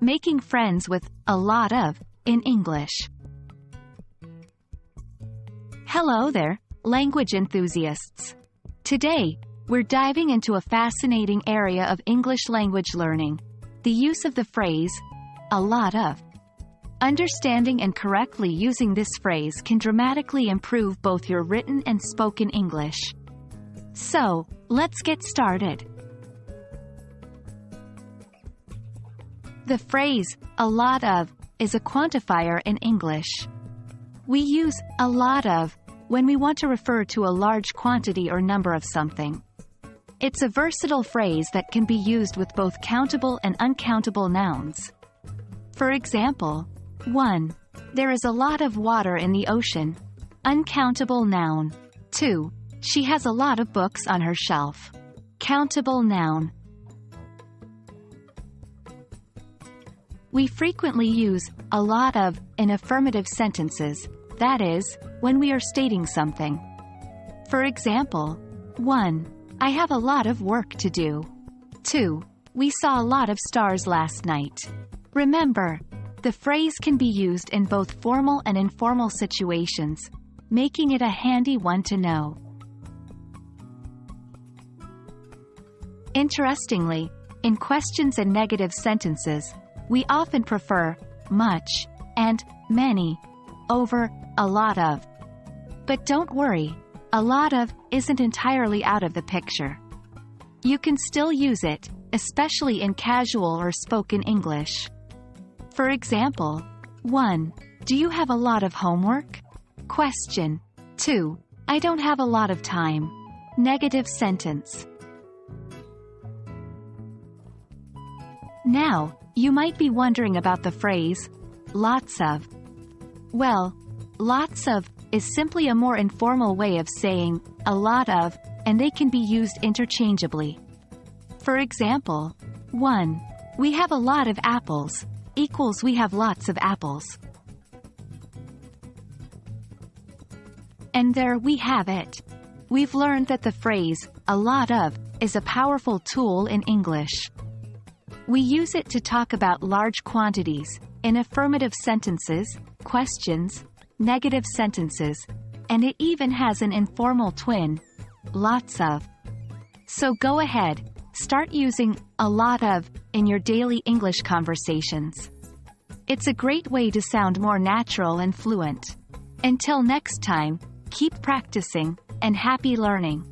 Making friends with a lot of in English. Hello there, language enthusiasts. Today, we're diving into a fascinating area of English language learning, the use of the phrase, a lot of. Understanding and correctly using this phrase can dramatically improve both your written and spoken English. So, let's get started. The phrase, a lot of, is a quantifier in English. We use a lot of when we want to refer to a large quantity or number of something. It's a versatile phrase that can be used with both countable and uncountable nouns. For example, 1. There is a lot of water in the ocean. Uncountable noun. 2. She has a lot of books on her shelf. Countable noun. We frequently use a lot of in affirmative sentences, that is, when we are stating something. For example, 1. I have a lot of work to do. 2. We saw a lot of stars last night. Remember, the phrase can be used in both formal and informal situations, making it a handy one to know. Interestingly, in questions and negative sentences, we often prefer much and many over a lot of. But don't worry, a lot of isn't entirely out of the picture. You can still use it, especially in casual or spoken English. For example, 1. Do you have a lot of homework? Question. 2. I don't have a lot of time. Negative sentence. Now, you might be wondering about the phrase, lots of. Well, lots of is simply a more informal way of saying a lot of, and they can be used interchangeably. For example, 1. We have a lot of apples equals we have lots of apples. And there we have it. We've learned that the phrase, a lot of, is a powerful tool in English. We use it to talk about large quantities, in affirmative sentences, questions, negative sentences, and it even has an informal twin, lots of. So go ahead, start using a lot of in your daily English conversations. It's a great way to sound more natural and fluent. Until next time, keep practicing, and happy learning.